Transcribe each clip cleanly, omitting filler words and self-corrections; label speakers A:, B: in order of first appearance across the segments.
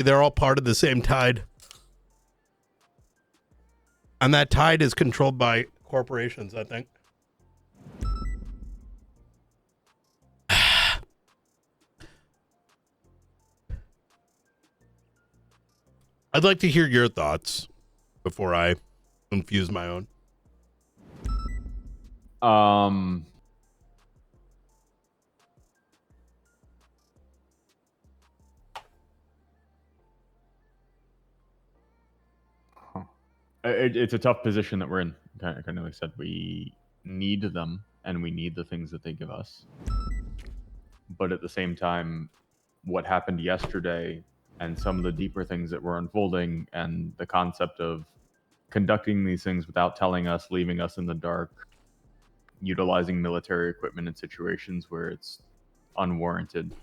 A: They're all part of the same tide. And that tide is controlled by corporations, I think. I'd like to hear your thoughts before I infuse my own.
B: It's a tough position that we're in. Kind of like I said, we need them and we need the things that they give us. But at the same time, what happened yesterday and some of the deeper things that were unfolding and the concept of conducting these things without telling us, leaving us in the dark, utilizing military equipment in situations where it's unwarranted.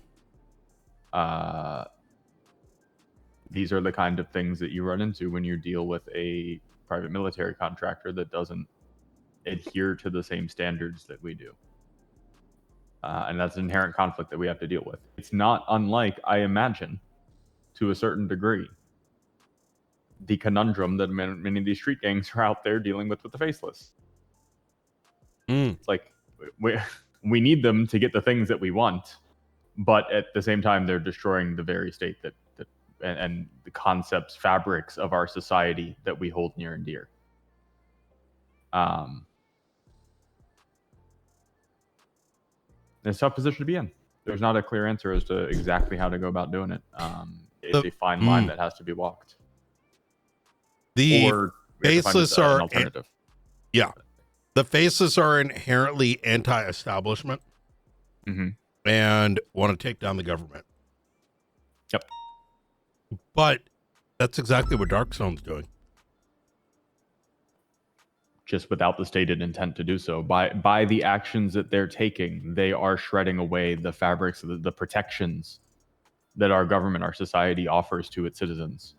B: These are the kind of things that you run into when you deal with a private military contractor that doesn't adhere to the same standards that we do. And that's an inherent conflict that we have to deal with. It's not unlike, I imagine, to a certain degree, the conundrum that many of these street gangs are out there dealing with the faceless. It's like, we need them to get the things that we want, but at the same time, they're destroying the very state and the concepts, fabrics of our society that we hold near and dear. It's a tough position to be in. There's not a clear answer as to exactly how to go about doing it. It's a fine line that has to be walked.
A: The faceless are
B: an alternative.
A: Yeah, the faceless are inherently anti-establishment and want to take down the government.
B: Yep.
A: But that's exactly what Darkstone's doing.
B: Just without the stated intent to do so. By the actions that they're taking, they are shredding away the fabrics, the protections that our government, our society offers to its citizens.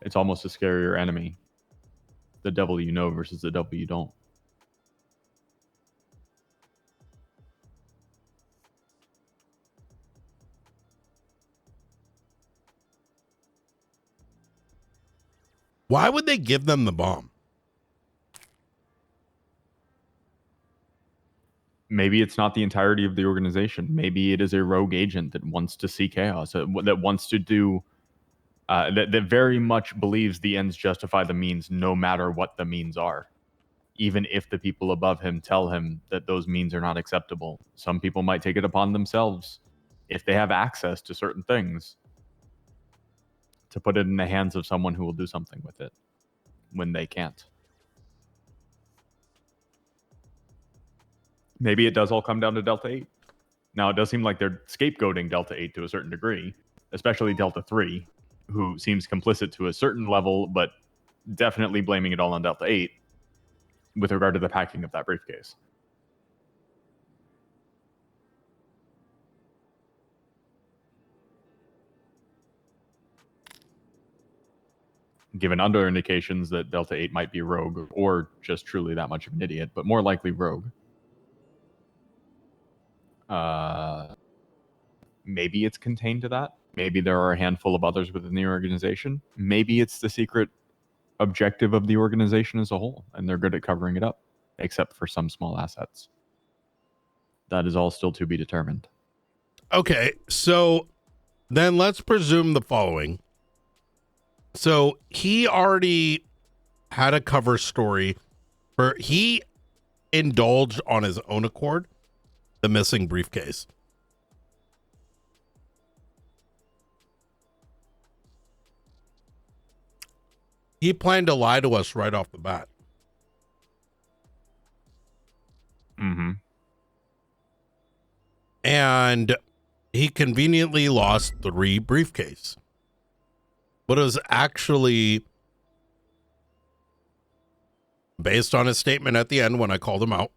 B: It's almost a scarier enemy. The devil you know versus the devil you don't.
A: Why would they give them the bomb?
B: Maybe it's not the entirety of the organization. Maybe it is a rogue agent that wants to see chaos, that wants to do, that very much believes the ends justify the means no matter what the means are. Even if the people above him tell him that those means are not acceptable. Some people might take it upon themselves, if they have access to certain things, to put it in the hands of someone who will do something with it when they can't. Maybe it does all come down to Delta 8. Now, it does seem like they're scapegoating Delta 8 to a certain degree, especially Delta 3, who seems complicit to a certain level, but definitely blaming it all on Delta 8 with regard to the packing of that briefcase. Given other indications that Delta 8 might be rogue or just truly that much of an idiot, but more likely rogue. Maybe it's contained to that. Maybe there are a handful of others within the organization. Maybe it's the secret objective of the organization as a whole, and they're good at covering it up, except for some small assets. That is all still to be determined.
A: Okay, so then let's presume the following. So he already had a cover story for, he indulged on his own accord the missing briefcase. He planned to lie to us right off the bat. And he conveniently lost 3 briefcase. But it was actually based on his statement at the end when I called him out.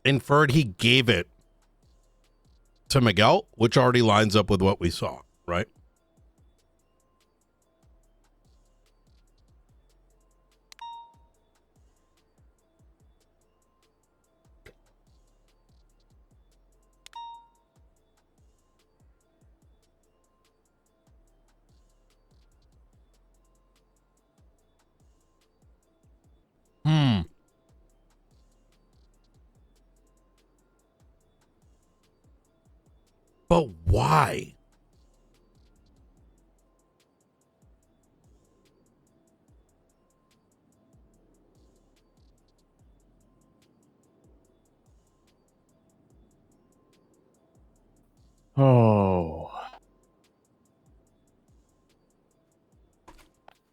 A: Inferred he gave it to Miguel, which already lines up with what we saw, right? Why?
B: Oh.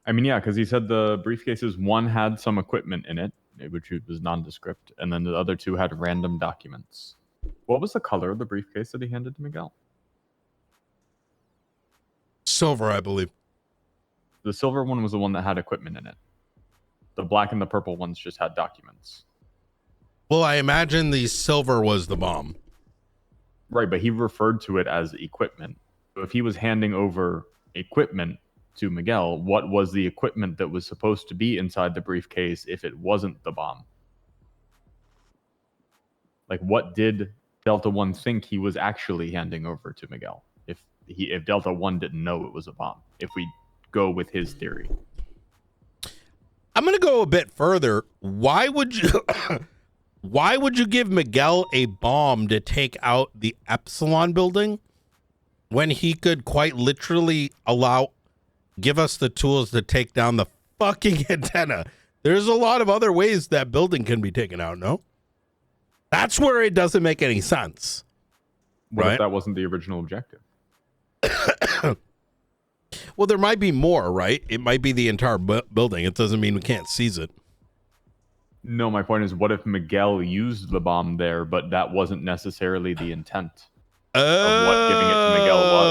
B: I mean, yeah, because he said the briefcases, one had some equipment in it, which was nondescript, and then the other two had random documents. What was the color of the briefcase that he handed to Miguel?
A: Silver, I believe.
B: The silver one was the one that had equipment in it. The black and the purple ones just had documents.
A: Well, I imagine the silver was the bomb.
B: Right, but he referred to it as equipment. So if he was handing over equipment to Miguel, what was the equipment that was supposed to be inside the briefcase if it wasn't the bomb? Like, what did Delta One think he was actually handing over to Miguel? If Delta One didn't know it was a bomb, if we go with his theory.
A: I'm gonna go a bit further. Why would you why would you give Miguel a bomb to take out the Epsilon building when he could quite literally give us the tools to take down the fucking antenna? There's a lot of other ways that building can be taken out, no? That's where it doesn't make any sense.
B: What if that wasn't the original objective?
A: Well, there might be more, right? It might be the entire building. It doesn't mean we can't seize it.
B: No, my point is, what if Miguel used the bomb there, but that wasn't necessarily the intent of what giving it to Miguel was?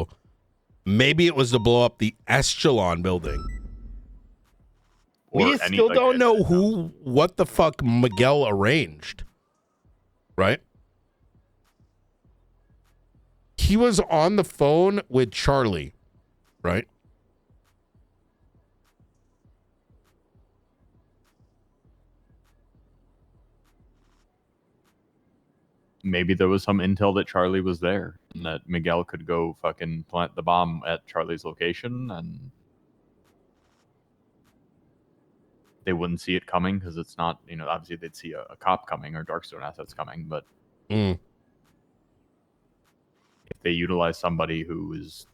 A: Oh, maybe it was to blow up the Echelon building. We still don't know what the fuck Miguel arranged, right? He was on the phone with Charlie, right?
B: Maybe there was some intel that Charlie was there and that Miguel could go fucking plant the bomb at Charlie's location and they wouldn't see it coming because it's not, obviously they'd see a cop coming or Darkstone assets coming, but if they utilize somebody who is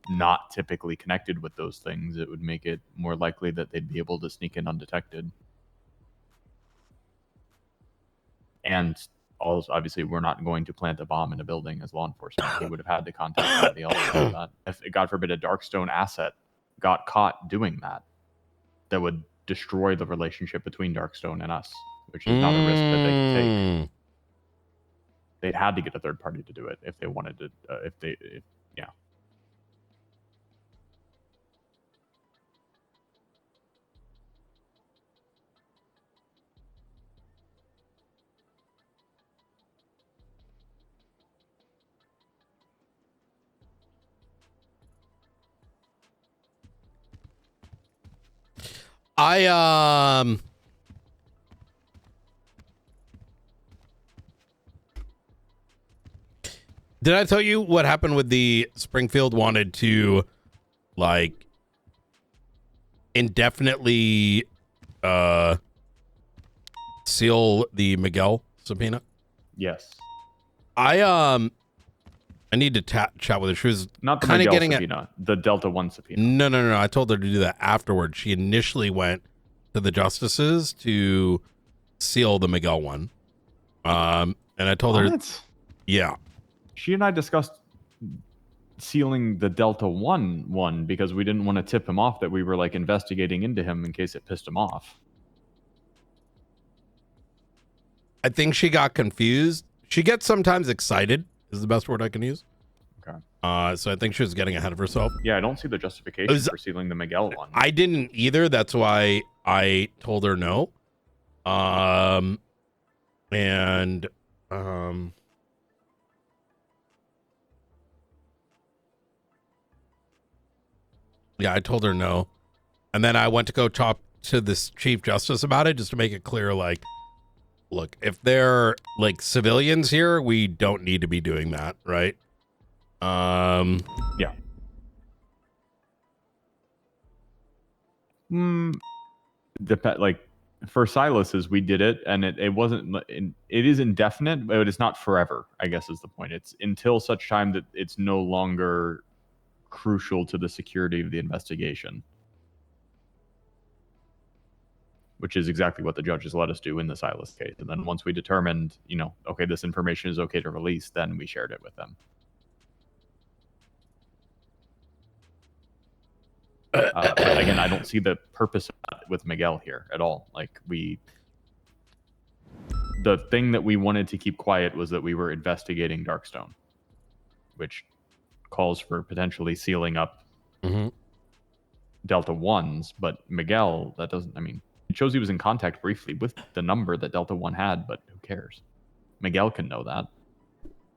B: not typically connected with those things, it would make it more likely that they'd be able to sneak in undetected. And also, obviously, we're not going to plant a bomb in a building as law enforcement. He would have had to contact somebody else to do that. If, God forbid, a Darkstone asset got caught doing that, that would destroy the relationship between Darkstone and us, which is not a risk that they could take. They'd had to get a third party to do it if they wanted to. Yeah.
A: Did I tell you what happened with the Springfield wanted to indefinitely seal the Miguel subpoena?
B: Yes.
A: I need to chat with her. She was
B: not the
A: kind of getting
B: subpoena, the Delta One subpoena.
A: No. I told her to do that afterwards. She initially went to the justices to seal the Miguel one. And I told her, yeah.
B: She and I discussed sealing the Delta one because we didn't want to tip him off that we were investigating into him in case it pissed him off.
A: I think she got confused. She gets sometimes excited is the best word I can use.
B: Okay.
A: So I think she was getting ahead of herself.
B: Yeah, I don't see the justification for sealing the Miguel one.
A: I didn't either. That's why I told her no. Yeah, I told her no. And then I went to go talk to this Chief Justice about it just to make it clear, look, if they're civilians here, we don't need to be doing that, right?
B: Yeah. For Silas's, we did it, and it wasn't. It is indefinite, but it's not forever. I guess is the point. It's until such time that it's no longer crucial to the security of the investigation, which is exactly what the judges let us do in the Silas case. And then once we determined, okay, this information is okay to release, then we shared it with them. But again, I don't see the purpose of that with Miguel here at all. Like the thing that we wanted to keep quiet was that we were investigating Darkstone, which calls for potentially sealing up Delta 1s. But Miguel, that doesn't, it shows he was in contact briefly with the number that Delta 1 had, but who cares? Miguel can know that.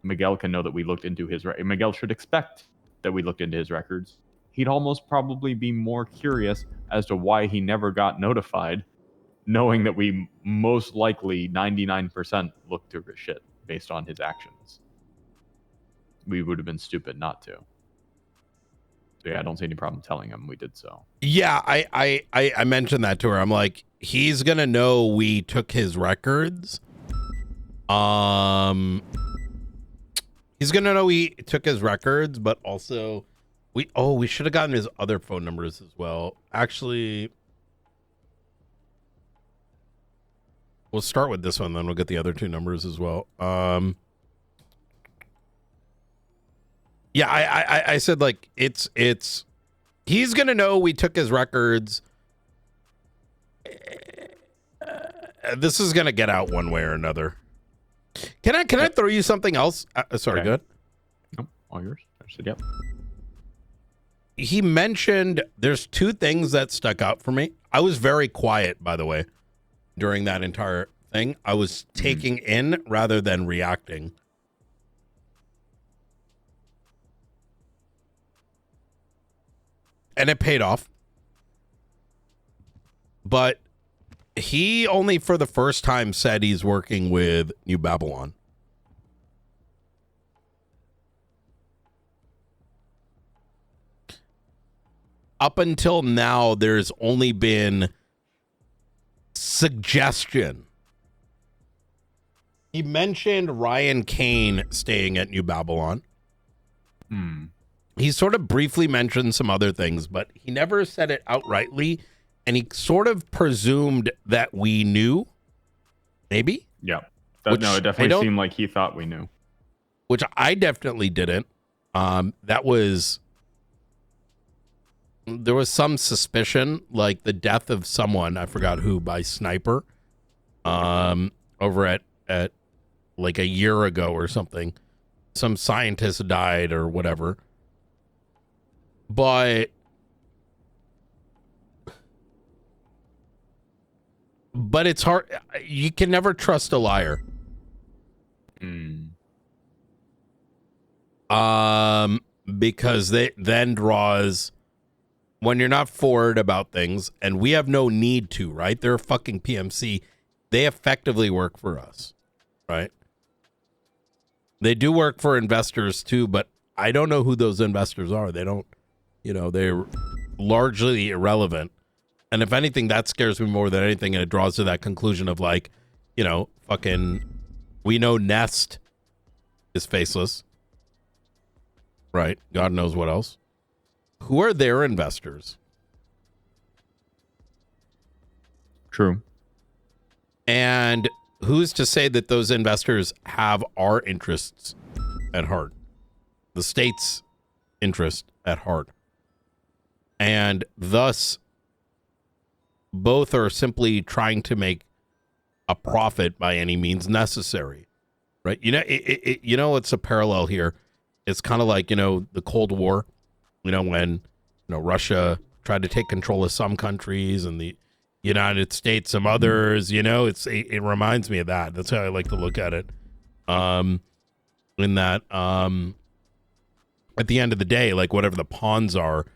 B: Miguel can know that we looked into his records. Miguel should expect that we looked into his records. He'd almost probably be more curious as to why he never got notified, knowing that we most likely 99% looked through his shit based on his actions. We would have been stupid not to. So yeah, I don't see any problem telling him we did so.
A: Yeah, I mentioned that to her. I'm like, he's gonna know we took his records. He's gonna know we took his records, but also we should have gotten his other phone numbers as well. Actually, we'll start with this one, then we'll get the other two numbers as well. Yeah, I said like it's he's gonna know we took his records. This is gonna get out one way or another. Can I throw you something else? Sorry,
B: Okay.
A: Good.
B: Nope, all yours. I said yep.
A: He mentioned there's two things that stuck out for me. I was very quiet, by the way, during that entire thing. I was taking in rather than reacting. And it paid off. But he only for the first time said he's working with New Babylon. Up until now, there's only been suggestion. He mentioned Ryan Kane staying at New Babylon. He sort of briefly mentioned some other things, but he never said it outrightly. And he sort of presumed that we knew. Maybe?
B: Yeah. It definitely seemed like he thought we knew.
A: Which I definitely didn't. There was some suspicion, like the death of someone, I forgot who, by sniper, over at like a year ago or something. Some scientist died or whatever. But it's hard. You can never trust a liar. Because they then draws when you're not forward about things, and we have no need to, right? They're a fucking PMC. They effectively work for us, right? They do work for investors too, but I don't know who those investors are. They don't, they're largely irrelevant. And if anything, that scares me more than anything. And it draws to that conclusion of like, fucking, we know Nest is faceless, right? God knows what else. Who are their investors?
B: True.
A: And who's to say that those investors have our interests at heart? The state's interest at heart. And thus, both are simply trying to make a profit by any means necessary, right? It's a parallel here. It's kind of like, the Cold War, when, Russia tried to take control of some countries and the United States some others, it reminds me of that. That's how I like to look at it. In that, at the end of the day, like whatever the pawns are,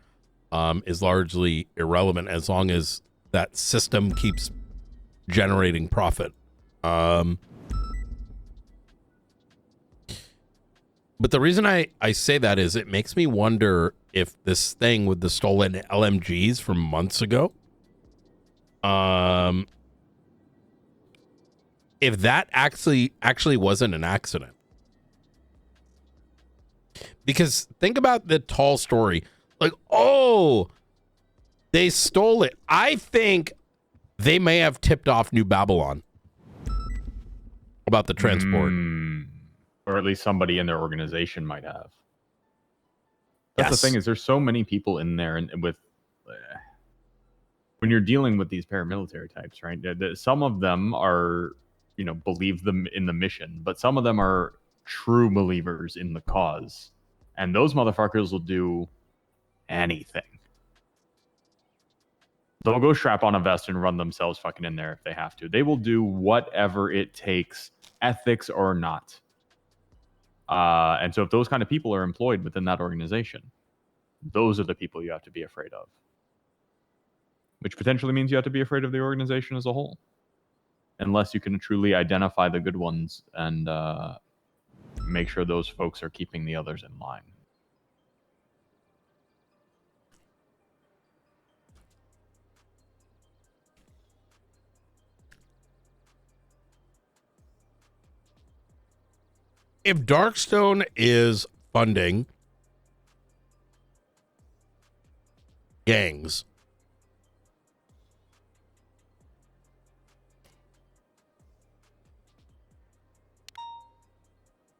A: is largely irrelevant as long as that system keeps generating profit. But the reason I say that is it makes me wonder if this thing with the stolen LMGs from months ago, if that actually wasn't an accident. Because think about the tall story. Like, oh, they stole it. I think they may have tipped off New Babylon about the transport.
B: Or at least somebody in their organization might have. That's
A: Yes.
B: the thing, is there's so many people in there, and with when you're dealing with these paramilitary types, right? Some of them are, believe them in the mission, but some of them are true believers in the cause, and those motherfuckers will do anything. They'll go strap on a vest and run themselves fucking in there if they have to. They will do whatever it takes, ethics or not. And so if those kind of people are employed within that organization, those are the people you have to be afraid of. Which potentially means you have to be afraid of the organization as a whole. Unless you can truly identify the good ones and make sure those folks are keeping the others in line.
A: If Darkstone is funding gangs,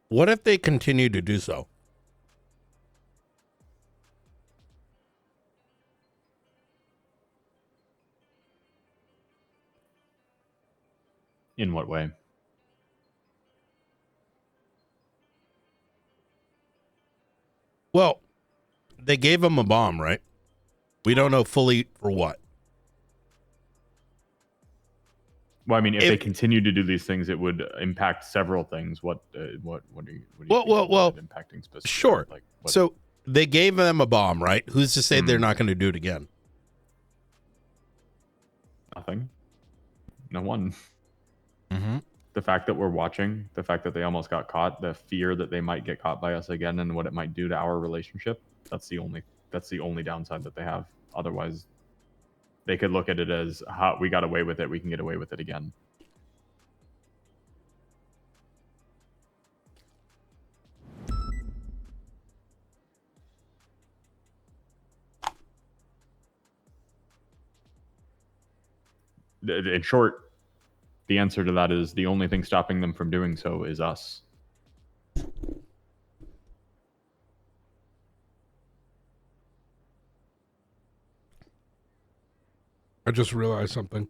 A: what if they continue to do so?
B: In what way?
A: Well, they gave him a bomb, right? We don't know fully for what.
B: Well, I mean, if they continue to do these things, it would impact several things. What are you impacting specifically?
A: Sure.
B: Like,
A: so they gave them a bomb, right? Who's to say they're not going to do it again?
B: Nothing. No one.
A: Mm-hmm.
B: The fact that we're watching, the fact that they almost got caught, the fear that they might get caught by us again, and what it might do to our relationship. That's the only downside that they have. Otherwise, they could look at it as, we got away with it, we can get away with it again. In short, the answer to that is the only thing stopping them from doing so is us.
A: I just realized something.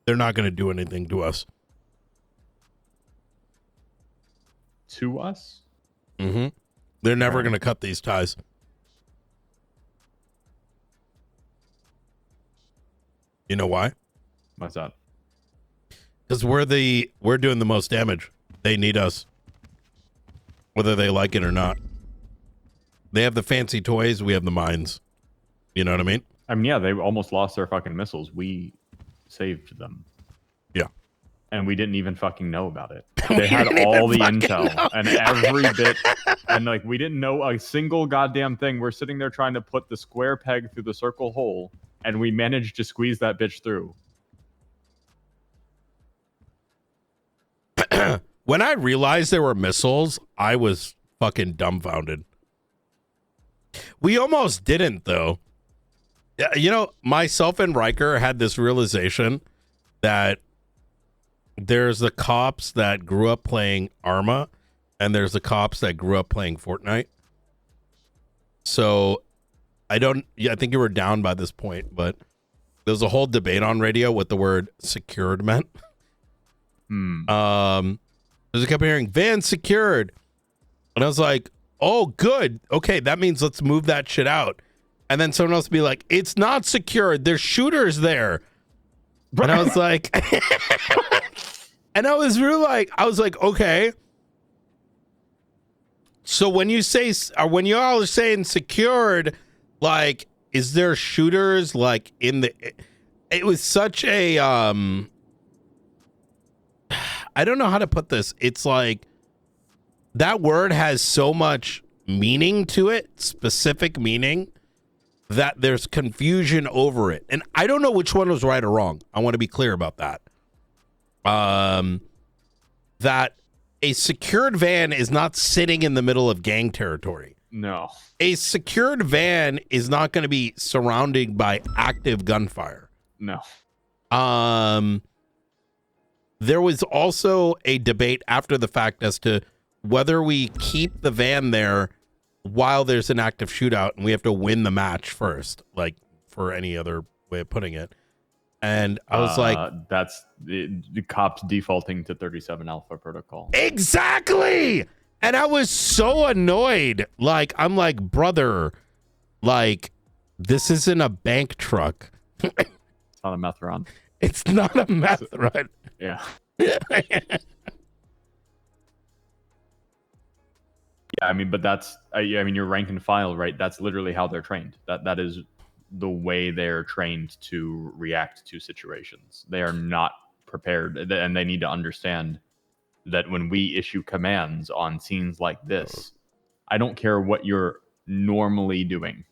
A: They're not going to do anything to us.
B: To us?
A: Mm-hmm. They're never going to cut these ties. You know why?
B: What's that?
A: Because we're doing the most damage. They need us, whether they like it or not. They have the fancy toys. We have the mines. You know what I mean?
B: I mean, yeah, they almost lost their fucking missiles. We saved them.
A: Yeah.
B: And we didn't even fucking know about it. They had all the intel and every bit. And like, we didn't know a single goddamn thing. We're sitting there trying to put the square peg through the circle hole. And we managed to squeeze that bitch through.
A: When I realized there were missiles, I was fucking dumbfounded. We almost didn't, though. You know, myself and Riker had this realization that there's the cops that grew up playing Arma, and there's the cops that grew up playing Fortnite. So I think you were down by this point, but there was a whole debate on radio what the word secured meant. Because I kept hearing van secured, and I was like, oh, good. Okay, that means let's move that shit out. And then someone else would be like, it's not secured. There's shooters there. And I was like, and I was like, okay. So when you say, or when you all are saying secured, like, is there shooters like in the, it was such a, I don't know how to put this. It's like that word has so much meaning to it, specific meaning, that there's confusion over it. And I don't know which one was right or wrong. I want to be clear about that. That a secured van is not sitting in the middle of gang territory.
B: No.
A: A secured van is not going to be surrounded by active gunfire.
B: No.
A: There was also a debate after the fact as to whether we keep the van there while there's an active shootout and we have to win the match first, like for any other way of putting it. And I was like,
B: that's the cops defaulting to 37 alpha protocol.
A: Exactly. And I was so annoyed. Like, I'm like, brother, like, this isn't a bank truck.
B: It's not a meth run.
A: It's not a meth run.
B: Yeah. Yeah, I mean, but that's, I mean, your rank and file, right? That's literally how they're trained. That is the way they're trained to react to situations. They are not prepared, and they need to understand that when we issue commands on scenes like this, I don't care what you're normally doing.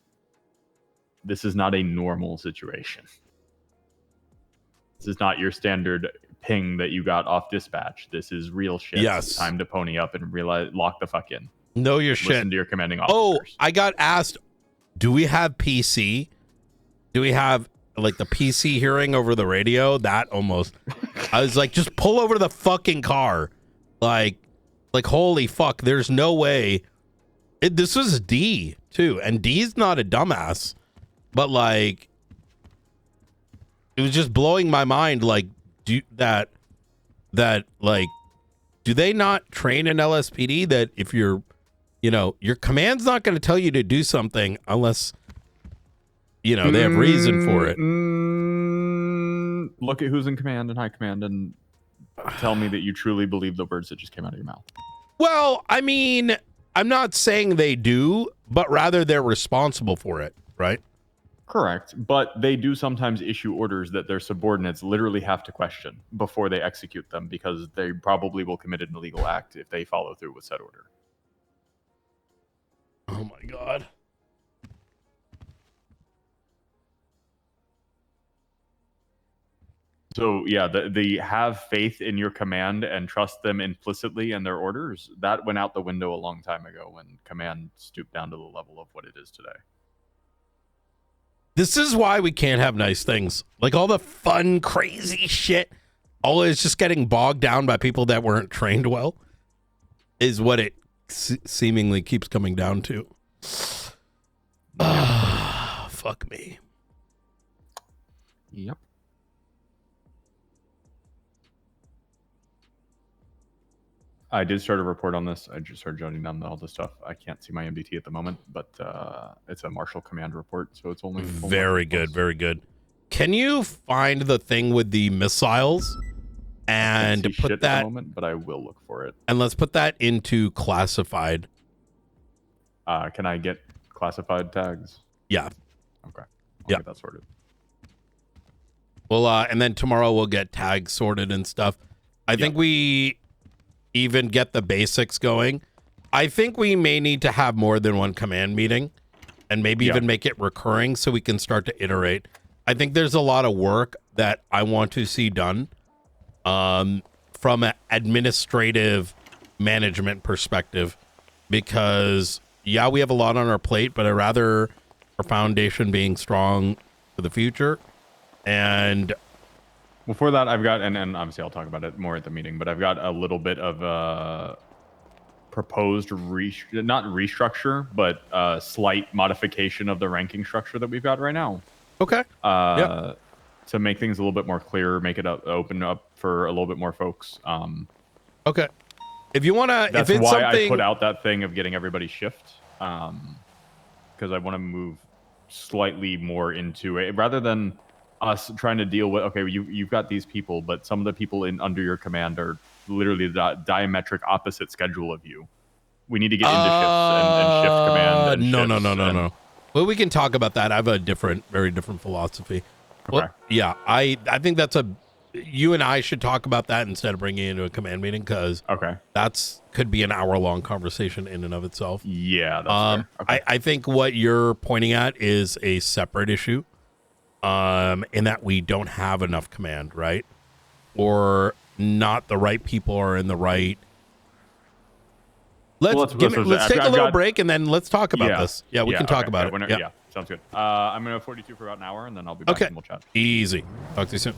B: This is not a normal situation. This is not your standard ping that you got off dispatch. This is real shit.
A: Yes.
B: It's time to pony up and realize, lock the fuck in.
A: Know your shit.
B: Listen to your commanding officers.
A: Oh, I got asked, do we have PC? Do we have like the PC hearing over the radio? That almost, I was like, just pull over to the fucking car. Like holy fuck, there's no way. This was D too. And D's not a dumbass, but like, it was just blowing my mind. Like, do they not train in LSPD that if you're, your command's not going to tell you to do something unless, they have reason for it.
B: Look at who's in command and high command and tell me that you truly believe the words that just came out of your mouth.
A: Well, I mean, I'm not saying they do, but rather they're responsible for it, right?
B: Correct. But they do sometimes issue orders that their subordinates literally have to question before they execute them because they probably will commit an illegal act if they follow through with said order.
A: Oh my God.
B: So yeah, the have faith in your command and trust them implicitly in their orders, that went out the window a long time ago when command stooped down to the level of what it is today.
A: This is why we can't have nice things. Like all the fun, crazy shit, all is just getting bogged down by people that weren't trained well is what it seemingly keeps coming down to. Fuck me.
B: Yep. I did start a report on this. I just started jotting down all the stuff. I can't see my MDT at the moment, but it's a Marshal Command report, so it's only
A: very good, very good. Can you find the thing with the missiles and put that?
B: At the moment, but I will look for it.
A: And let's put that into classified.
B: Can I get classified tags?
A: Yeah.
B: Okay. I'll
A: get
B: that sorted.
A: Well, and then tomorrow we'll get tags sorted and stuff. I think we even get the basics going. I think we may need to have more than one command meeting and maybe even make it recurring so we can start to iterate. I think there's a lot of work that I want to see done from an administrative management perspective because, yeah, we have a lot on our plate, but I'd rather our foundation being strong for the future. And
B: before that, I've got, and obviously I'll talk about it more at the meeting, but I've got a little bit of proposed, not restructure, but slight modification of the ranking structure that we've got right now.
A: Okay.
B: To make things a little bit more clear, make it open up for a little bit more folks.
A: Okay. If you want to,
B: that's
A: if it's
B: why
A: something...
B: I put out that thing of getting everybody shift, because I want to move slightly more into it rather than us trying to deal with, okay, you've got these people, but some of the people under your command are literally the diametric opposite schedule of you. We need to get into shifts and shift command. And
A: No. Well, we can talk about that. I have a very different philosophy.
B: Okay.
A: Well, yeah, I think that's you and I should talk about that instead of bringing it into a command meeting, because
B: Okay.
A: that's could be an hour-long conversation in and of itself.
B: Yeah, that's fair. Okay.
A: I think what you're pointing at is a separate issue, in that we don't have enough command, right? Or not the right people are in the right. Let's take a little break and then let's talk about this. Yeah, we can talk about it.
B: Yeah, sounds good. I'm gonna 42 for about an hour, and then I'll be back and we'll chat.
A: Easy. Talk to you soon.